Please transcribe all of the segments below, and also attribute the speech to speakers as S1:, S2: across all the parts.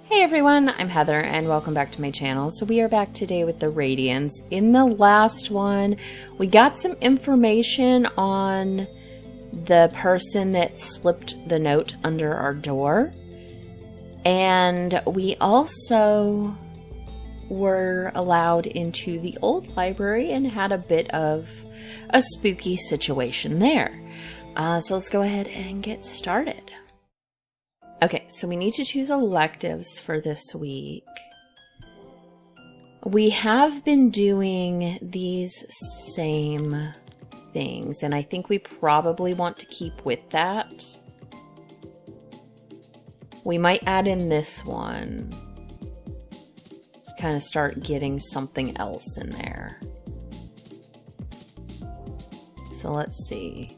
S1: Hey everyone, I'm Heather and welcome back to my channel. So we are back today with the Radiance. In the last one, we got some information on the person that slipped the note under our door. And we also were allowed into the old library and had a bit of a spooky situation there. So let's go ahead and get started. Okay, so we need to choose electives for this week. We have been doing these same things, and I think we probably want to keep with that. We might add in this one to kind of start getting something else in there. So let's see.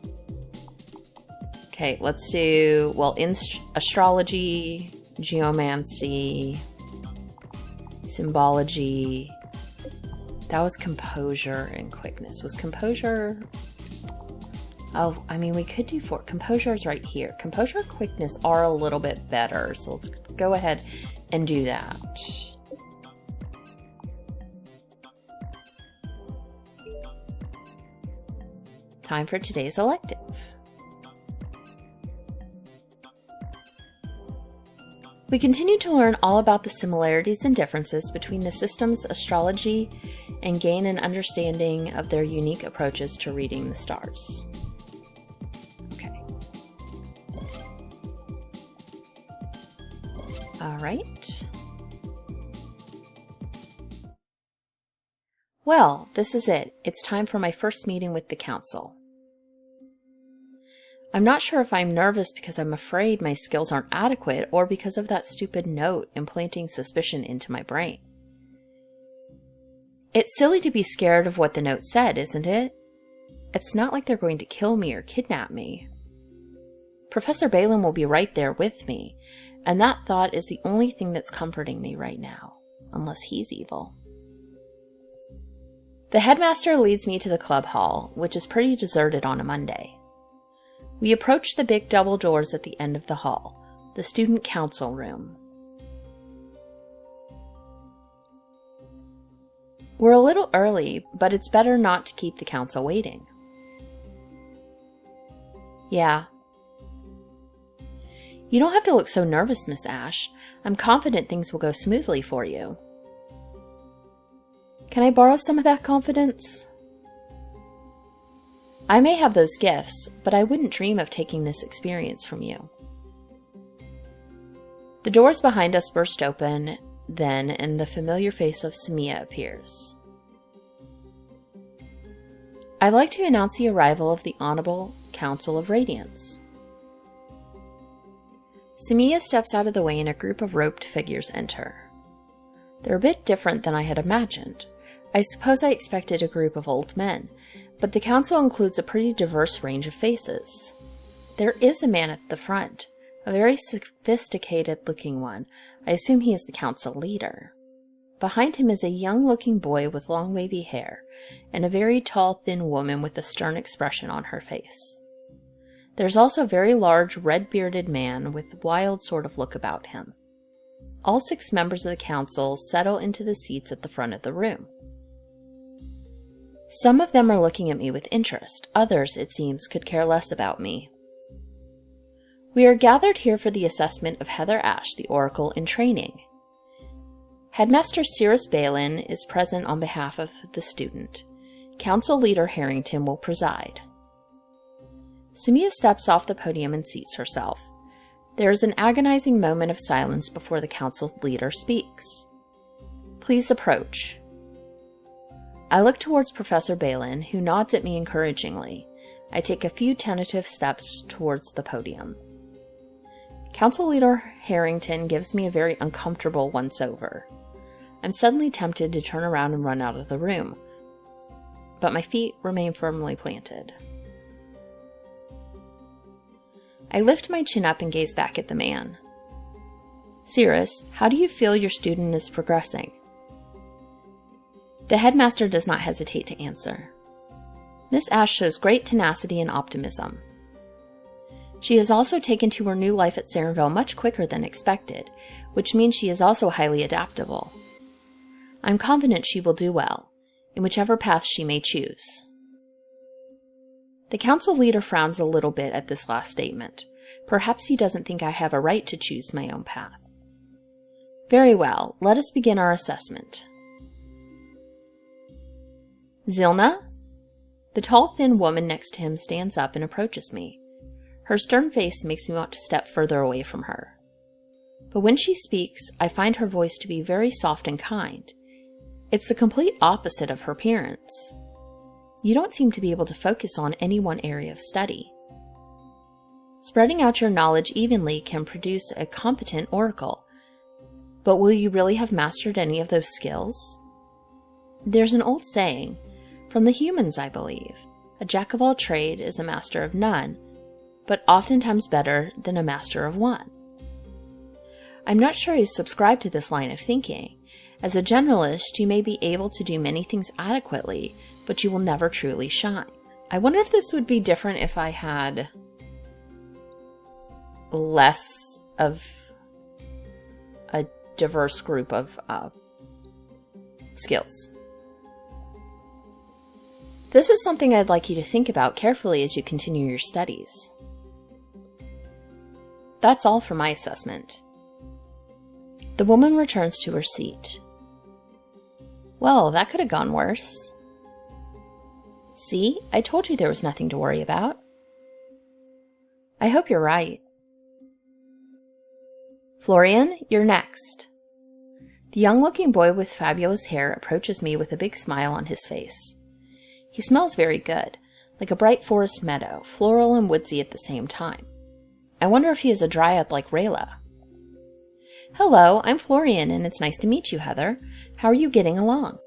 S1: Okay, let's do, well, astrology, geomancy, symbology. That was composure and quickness. Was composure... Oh, I mean, we could do four. Composure is right here. Composure and quickness are a little bit better, so let's go ahead and do that. Time for today's elective. We continue to learn all about the similarities and differences between the systems astrology and gain an understanding of their unique approaches to reading the stars. Okay. All right. Well, this is it. It's time for my first meeting with the council. I'm not sure if I'm nervous because I'm afraid my skills aren't adequate or because of that stupid note implanting suspicion into my brain. It's silly to be scared of what the note said, isn't it? It's not like they're going to kill me or kidnap me. Professor Balin will be right there with me, and that thought is the only thing that's comforting me right now, unless he's evil. The headmaster leads me to the club hall, which is pretty deserted on a Monday. We approach the big double doors at the end of the hall, the student council room. We're a little early, but it's better not to keep the council waiting. Yeah. You don't have to look so nervous, Miss Ash. I'm confident things will go smoothly for you. Can I borrow some of that confidence? I may have those gifts, but I wouldn't dream of taking this experience from you. The doors behind us burst open then, and the familiar face of Samia appears. I'd like to announce the arrival of the Honorable Council of Radiance. Samia steps out of the way and a group of robed figures enter. They're a bit different than I had imagined. I suppose I expected a group of old men, but the council includes a pretty diverse range of faces. There is a man at the front, a very sophisticated-looking one. I assume he is the council leader. Behind him is a young-looking boy with long wavy hair, and a very tall, thin woman with a stern expression on her face. There's also a very large, red-bearded man with a wild sort of look about him. All 6 members of the council settle into the seats at the front of the room. Some of them are looking at me with interest. Others, it seems, could care less about me. We are gathered here for the assessment of Heather Ash, the Oracle in training. Headmaster Cirrus Balin is present on behalf of the student. Council Leader Harrington will preside. Samia steps off the podium and seats herself. There is an agonizing moment of silence before the council leader speaks. Please approach. I look towards Professor Balin, who nods at me encouragingly. I take a few tentative steps towards the podium. Council Leader Harrington gives me a very uncomfortable once-over. I'm suddenly tempted to turn around and run out of the room, but my feet remain firmly planted. I lift my chin up and gaze back at the man. Cirrus, how do you feel your student is progressing? The headmaster does not hesitate to answer. Miss Ash shows great tenacity and optimism. She has also taken to her new life at Sarenville much quicker than expected, which means she is also highly adaptable. I'm confident she will do well, in whichever path she may choose. The council leader frowns a little bit at this last statement. Perhaps he doesn't think I have a right to choose my own path. Very well, let us begin our assessment. Zilna? The tall, thin woman next to him stands up and approaches me. Her stern face makes me want to step further away from her. But when she speaks, I find her voice to be very soft and kind. It's the complete opposite of her appearance. You don't seem to be able to focus on any one area of study. Spreading out your knowledge evenly can produce a competent oracle. But will you really have mastered any of those skills? There's an old saying, from the humans I believe, a jack of all trade is a master of none, but oftentimes better than a master of one. I'm not sure I subscribe to this line of thinking. As a generalist, you may be able to do many things adequately, but you will never truly shine. I wonder if this would be different if I had less of a diverse group of skills. This is something I'd like you to think about carefully as you continue your studies. That's all for my assessment. The woman returns to her seat. Well, that could have gone worse. See, I told you there was nothing to worry about. I hope you're right. Florian, you're next. The young-looking boy with fabulous hair approaches me with a big smile on his face. He smells very good, like a bright forest meadow, floral and woodsy at the same time. I wonder if he is a dryad like Rayla. Hello, I'm Florian, and it's nice to meet you, Heather. How are you getting along?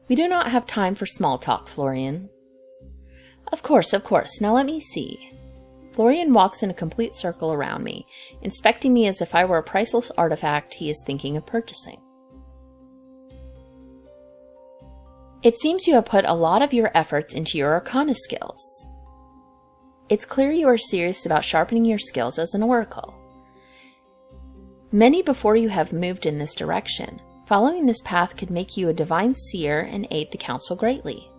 S1: We do not have time for small talk, Florian. Of course. Now let me see. Florian walks in a complete circle around me, inspecting me as if I were a priceless artifact he is thinking of purchasing. It seems you have put a lot of your efforts into your arcana skills. It's clear you are serious about sharpening your skills as an oracle. Many before you have moved in this direction. Following this path could make you a divine seer and aid the council greatly.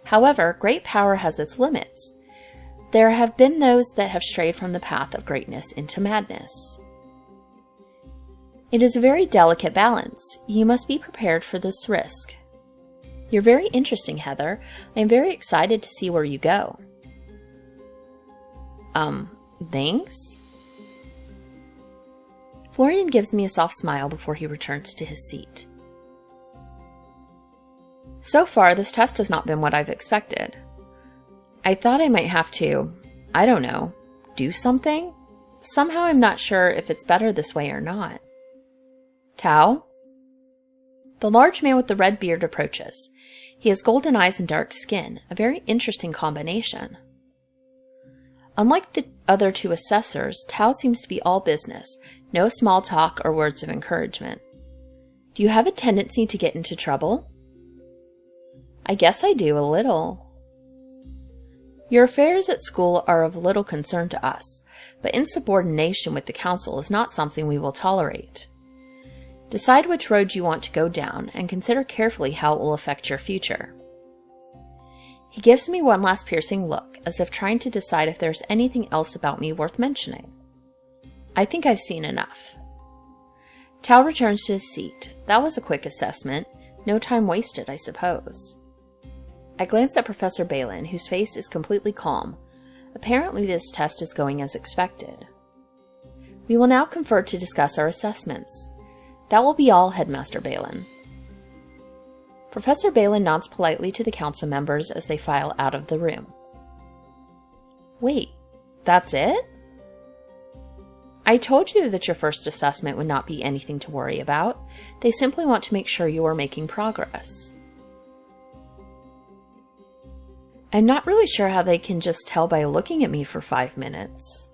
S1: However, great power has its limits. There have been those that have strayed from the path of greatness into madness. It is a very delicate balance. You must be prepared for this risk. You're very interesting, Heather. I am very excited to see where you go. Thanks? Florian gives me a soft smile before he returns to his seat. So far, this test has not been what I've expected. I thought I might have to, I don't know, do something? Somehow I'm not sure if it's better this way or not. Tao? The large man with the red beard approaches. He has golden eyes and dark skin, a very interesting combination. Unlike the other two assessors, Tao seems to be all business, no small talk or words of encouragement. Do you have a tendency to get into trouble? I guess I do, a little. Your affairs at school are of little concern to us, but insubordination with the council is not something we will tolerate. Decide which road you want to go down, and consider carefully how it will affect your future. He gives me one last piercing look, as if trying to decide if there's anything else about me worth mentioning. I think I've seen enough. Tao returns to his seat. That was a quick assessment. No time wasted, I suppose. I glance at Professor Balin, whose face is completely calm. Apparently this test is going as expected. We will now confer to discuss our assessments. That will be all, Headmaster Balin. Professor Balin nods politely to the council members as they file out of the room. Wait, that's it? I told you that your first assessment would not be anything to worry about. They simply want to make sure you are making progress. I'm not really sure how they can just tell by looking at me for 5 minutes.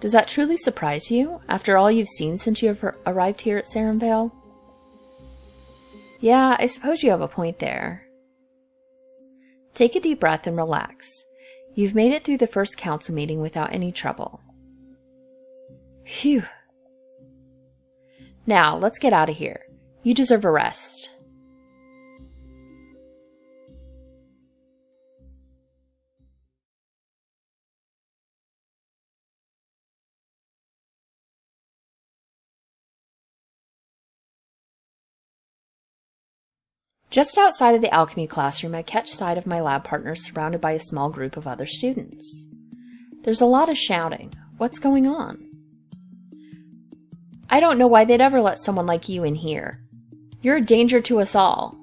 S1: Does that truly surprise you, after all you've seen since you have arrived here at Sarenvale? Yeah, I suppose you have a point there. Take a deep breath and relax. You've made it through the first council meeting without any trouble. Phew. Now, let's get out of here. You deserve a rest. Just outside of the alchemy classroom, I catch sight of my lab partners surrounded by a small group of other students. There's a lot of shouting. What's going on? I don't know why they'd ever let someone like you in here. You're a danger to us all.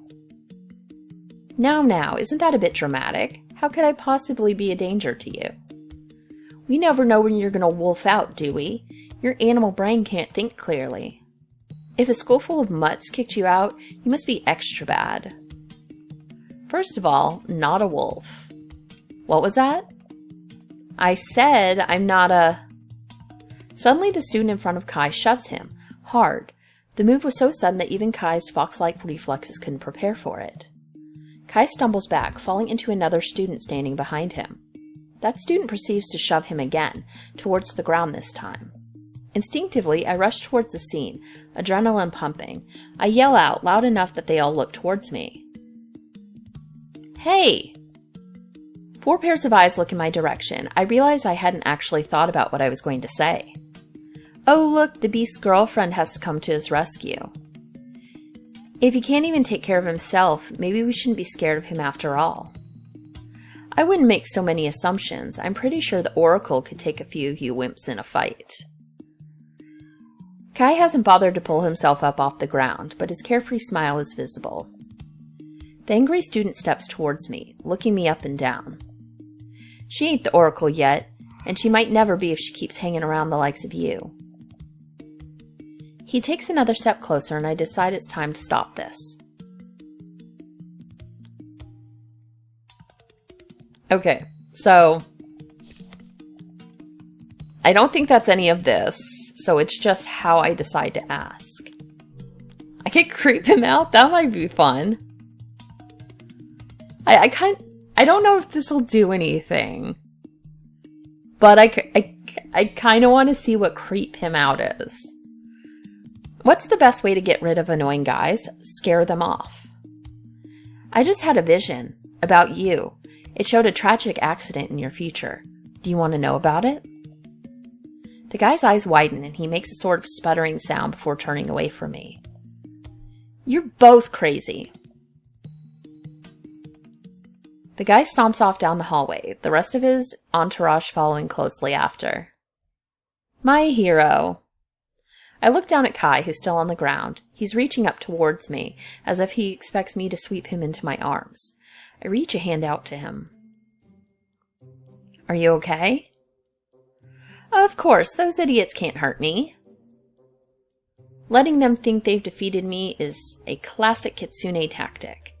S1: Now, isn't that a bit dramatic? How could I possibly be a danger to you? We never know when you're gonna wolf out, do we? Your animal brain can't think clearly. If a school full of mutts kicked you out, you must be extra bad. First of all, not a wolf. What was that? I said I'm not a... Suddenly the student in front of Kai shoves him, hard. The move was so sudden that even Kai's fox-like reflexes couldn't prepare for it. Kai stumbles back, falling into another student standing behind him. That student proceeds to shove him again, towards the ground this time. Instinctively, I rush towards the scene, adrenaline pumping. I yell out, loud enough that they all look towards me. Hey! 4 pairs of eyes look in my direction. I realize I hadn't actually thought about what I was going to say. Oh look, the beast's girlfriend has come to his rescue. If he can't even take care of himself, maybe we shouldn't be scared of him after all. I wouldn't make so many assumptions. I'm pretty sure the Oracle could take a few of you wimps in a fight. Kai hasn't bothered to pull himself up off the ground, but his carefree smile is visible. The angry student steps towards me, looking me up and down. She ain't the Oracle yet, and she might never be if she keeps hanging around the likes of you. He takes another step closer, and I decide it's time to stop this. Okay, so I don't think that's any of this. So it's just how I decide to ask. I could creep him out. That might be fun. I don't know if this will do anything. But I kind of want to see what creep him out is. What's the best way to get rid of annoying guys? Scare them off. I just had a vision about you. It showed a tragic accident in your future. Do you want to know about it? The guy's eyes widen and he makes a sort of sputtering sound before turning away from me. You're both crazy. The guy stomps off down the hallway, the rest of his entourage following closely after. My hero. I look down at Kai, who's still on the ground. He's reaching up towards me, as if he expects me to sweep him into my arms. I reach a hand out to him. Are you okay? Of course, those idiots can't hurt me. Letting them think they've defeated me is a classic Kitsune tactic.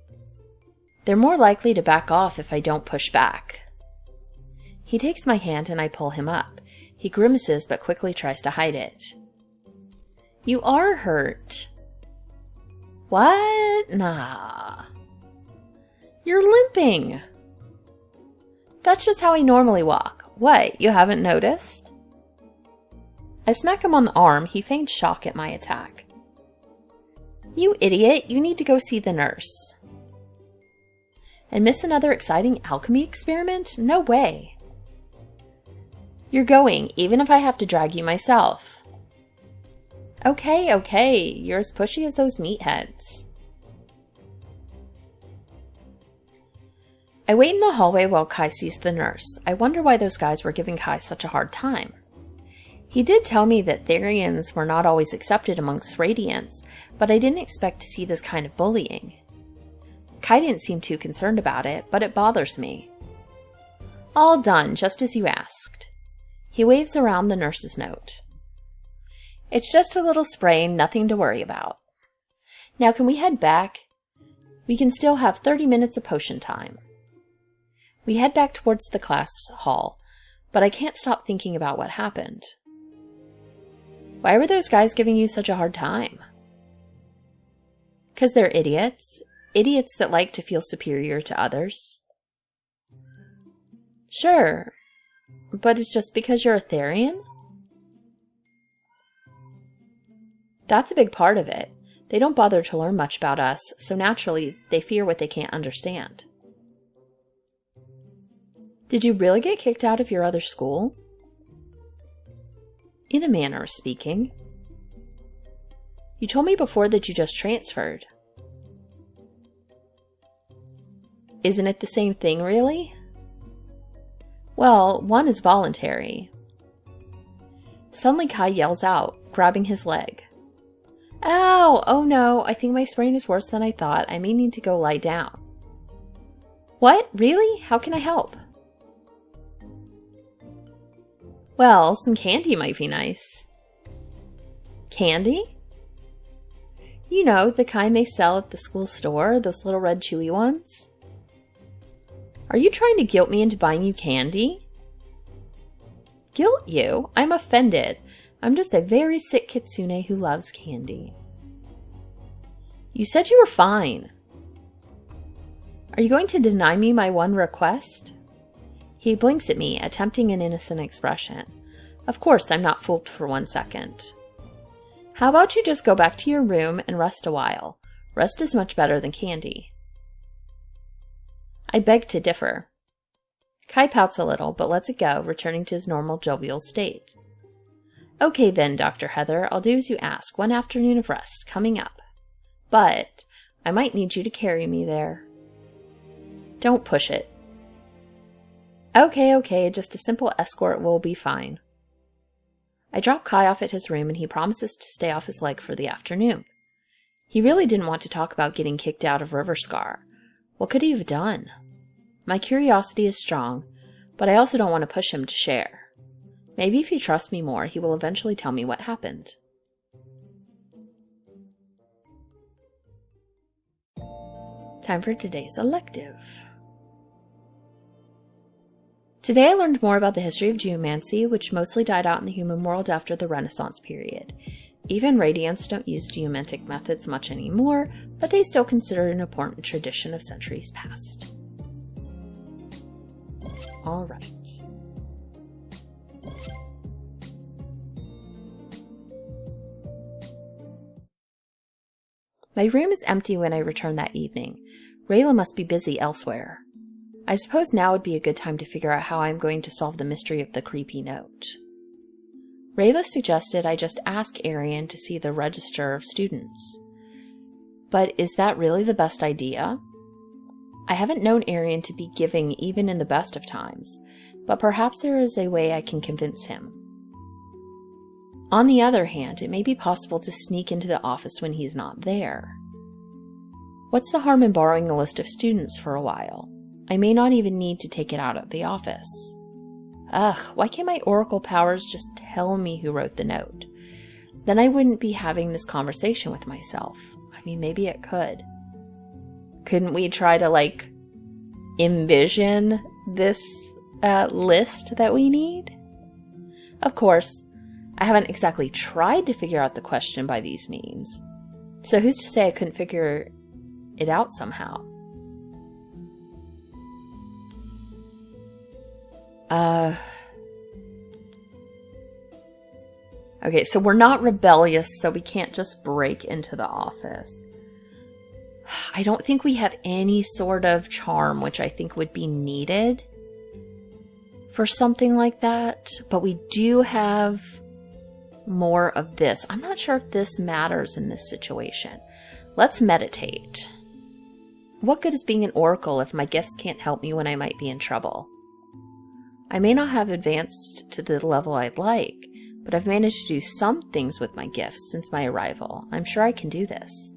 S1: They're more likely to back off if I don't push back. He takes my hand and I pull him up. He grimaces but quickly tries to hide it. You are hurt. What? Nah. You're limping. That's just how I normally walk. What, you haven't noticed? I smack him on the arm. He feigns shock at my attack. You idiot, you need to go see the nurse. And miss another exciting alchemy experiment? No way. You're going, even if I have to drag you myself. Okay, you're as pushy as those meatheads. I wait in the hallway while Kai sees the nurse. I wonder why those guys were giving Kai such a hard time. He did tell me that Therians were not always accepted amongst Radiants, but I didn't expect to see this kind of bullying. Kai didn't seem too concerned about it, but it bothers me. All done, just as you asked. He waves around the nurse's note. It's just a little sprain, nothing to worry about. Now can we head back? We can still have 30 minutes of potion time. We head back towards the class hall, but I can't stop thinking about what happened. Why were those guys giving you such a hard time? 'Cause they're idiots. Idiots that like to feel superior to others. Sure, but it's just because you're a Therian? That's a big part of it. They don't bother to learn much about us, so naturally they fear what they can't understand. Did you really get kicked out of your other school? In a manner of speaking. You told me before that you just transferred. Isn't it the same thing, really? Well, one is voluntary. Suddenly Kai yells out, grabbing his leg. Ow! Oh no, I think my sprain is worse than I thought. I may need to go lie down. What? Really? How can I help? Well, some candy might be nice. Candy? You know, the kind they sell at the school store, those little red chewy ones. Are you trying to guilt me into buying you candy? Guilt you? I'm offended. I'm just a very sick kitsune who loves candy. You said you were fine. Are you going to deny me my one request? He blinks at me, attempting an innocent expression. Of course, I'm not fooled for 1 second. How about you just go back to your room and rest a while? Rest is much better than candy. I beg to differ. Kai pouts a little, but lets it go, returning to his normal jovial state. Okay then, Dr. Heather, I'll do as you ask. One afternoon of rest, coming up. But I might need you to carry me there. Don't push it. Okay, just a simple escort will be fine. I drop Kai off at his room and he promises to stay off his leg for the afternoon. He really didn't want to talk about getting kicked out of Riverscar. What could he have done? My curiosity is strong, but I also don't want to push him to share. Maybe if he trusts me more, he will eventually tell me what happened. Time for today's elective. Today I learned more about the history of geomancy, which mostly died out in the human world after the Renaissance period. Even Radiants don't use geomantic methods much anymore, but they still consider it an important tradition of centuries past. Alright. My room is empty when I return that evening. Rayla must be busy elsewhere. I suppose now would be a good time to figure out how I'm going to solve the mystery of the creepy note. Rayla suggested I just ask Arian to see the register of students. But is that really the best idea? I haven't known Arian to be giving even in the best of times, but perhaps there is a way I can convince him. On the other hand, it may be possible to sneak into the office when he's not there. What's the harm in borrowing a list of students for a while? I may not even need to take it out at the office. Ugh, why can't my oracle powers just tell me who wrote the note? Then I wouldn't be having this conversation with myself. I mean, maybe it could. Couldn't we try to, envision this list that we need? Of course, I haven't exactly tried to figure out the question by these means. So who's to say I couldn't figure it out somehow? Okay, so we're not rebellious, so we can't just break into the office. I don't think we have any sort of charm, which I think would be needed for something like that, but we do have more of this. I'm not sure if this matters in this situation. Let's meditate. What good is being an oracle if my gifts can't help me when I might be in trouble? I may not have advanced to the level I'd like, but I've managed to do some things with my gifts since my arrival. I'm sure I can do this.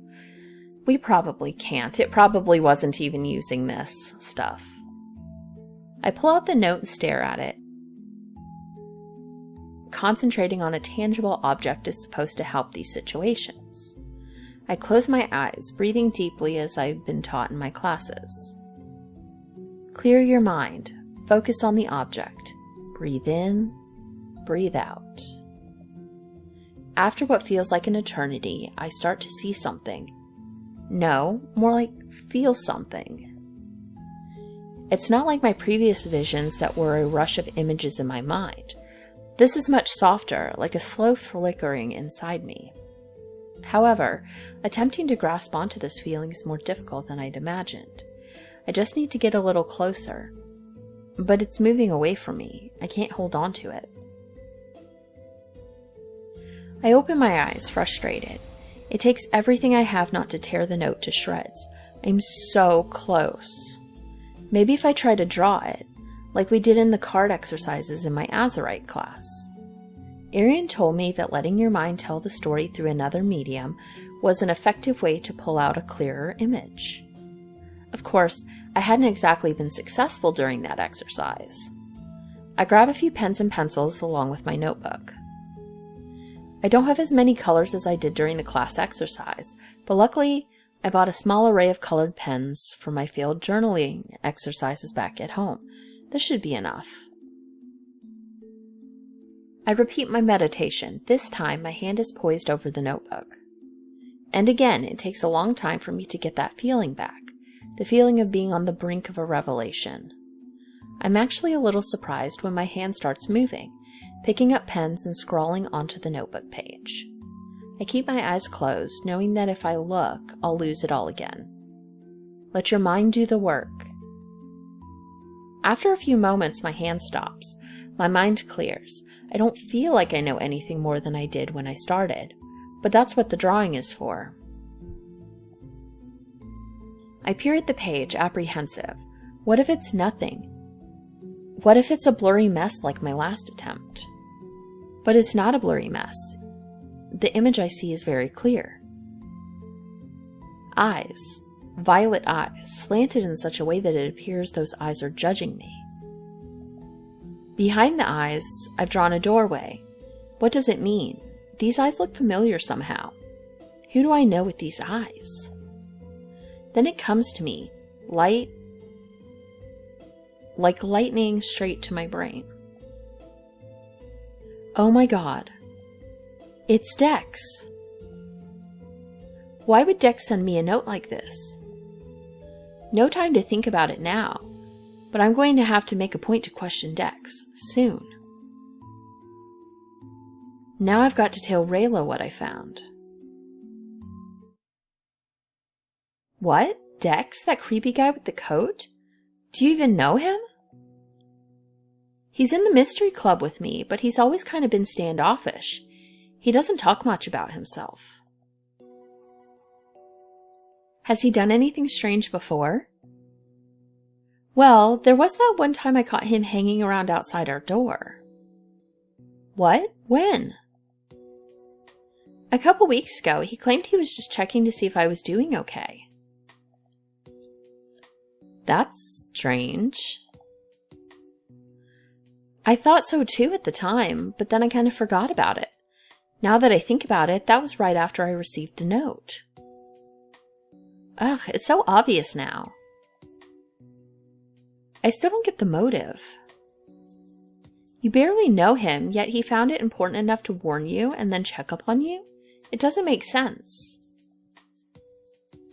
S1: We probably can't. It probably wasn't even using this stuff. I pull out the note and stare at it. Concentrating on a tangible object is supposed to help these situations. I close my eyes, breathing deeply as I've been taught in my classes. Clear your mind. Focus on the object. Breathe in, breathe out. After what feels like an eternity, I start to see something. No, more like feel something. It's not like my previous visions that were a rush of images in my mind. This is much softer, like a slow flickering inside me. However, attempting to grasp onto this feeling is more difficult than I'd imagined. I just need to get a little closer. But it's moving away from me. I can't hold on to it. I open my eyes, frustrated. It takes everything I have not to tear the note to shreds. I'm so close. Maybe if I try to draw it, like we did in the card exercises in my Azurite class. Arian told me that letting your mind tell the story through another medium was an effective way to pull out a clearer image. Of course, I hadn't exactly been successful during that exercise. I grab a few pens and pencils along with my notebook. I don't have as many colors as I did during the class exercise, but luckily I bought a small array of colored pens for my failed journaling exercises back at home. This should be enough. I repeat my meditation. This time my hand is poised over the notebook. And again, it takes a long time for me to get that feeling back, the feeling of being on the brink of a revelation. I'm actually a little surprised when my hand starts moving, picking up pens and scrawling onto the notebook page. I keep my eyes closed, knowing that if I look, I'll lose it all again. Let your mind do the work. After a few moments, my hand stops. My mind clears. I don't feel like I know anything more than I did when I started, but that's what the drawing is for. I peer at the page, apprehensive. What if it's nothing? What if it's a blurry mess like my last attempt? But it's not a blurry mess. The image I see is very clear. Eyes. Violet eyes, slanted in such a way that it appears those eyes are judging me. Behind the eyes, I've drawn a doorway. What does it mean? These eyes look familiar somehow. Who do I know with these eyes? Then it comes to me, light, like lightning straight to my brain. Oh my God. It's Dex. Why would Dex send me a note like this? No time to think about it now, but I'm going to have to make a point to question Dex soon. Now I've got to tell Rayla what I found. What? Dex? That creepy guy with the coat? Do you even know him? He's in the mystery club with me, but he's always kind of been standoffish. He doesn't talk much about himself. Has he done anything strange before? Well, there was that one time I caught him hanging around outside our door. What? When? A couple weeks ago. He claimed he was just checking to see if I was doing okay. That's strange. I thought so too at the time, but then I kind of forgot about it. Now that I think about it, that was right after I received the note. Ugh, it's so obvious now. I still don't get the motive. You barely know him, yet he found it important enough to warn you and then check up on you? It doesn't make sense.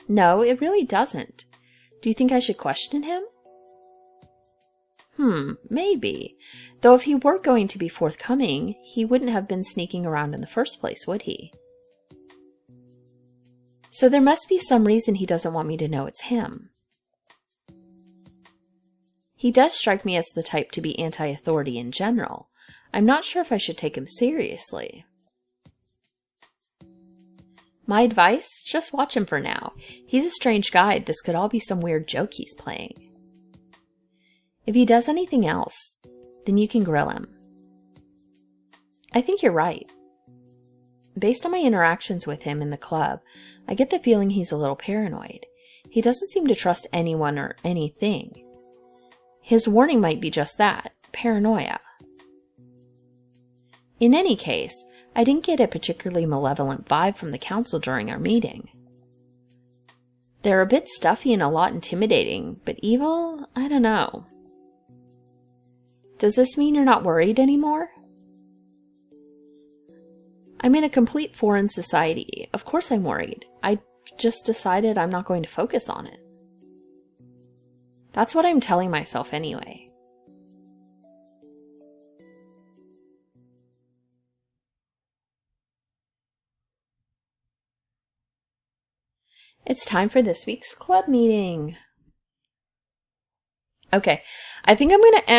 S1: No, it really doesn't. Do you think I should question him? Maybe. Though if he were going to be forthcoming, he wouldn't have been sneaking around in the first place, would he? So there must be some reason he doesn't want me to know it's him. He does strike me as the type to be anti-authority in general. I'm not sure if I should take him seriously. My advice? Just watch him for now. He's a strange guy. This could all be some weird joke he's playing. If he does anything else, then you can grill him. I think you're right. Based on my interactions with him in the club, I get the feeling he's a little paranoid. He doesn't seem to trust anyone or anything. His warning might be just that, paranoia. In any case, I didn't get a particularly malevolent vibe from the council during our meeting. They're a bit stuffy and a lot intimidating, but evil? I don't know. Does this mean you're not worried anymore? I'm in a complete foreign society. Of course I'm worried. I just decided I'm not going to focus on it. That's what I'm telling myself anyway. It's time for this week's club meeting. Okay, I think I'm going to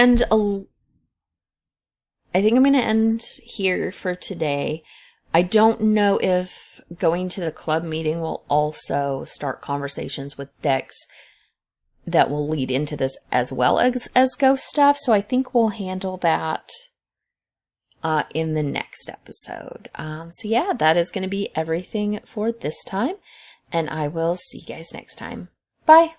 S1: end here for today. I don't know if going to the club meeting will also start conversations with Dex that will lead into this as well as ghost stuff. So I think we'll handle that in the next episode. So yeah, that is going to be everything for this time. And I will see you guys next time. Bye.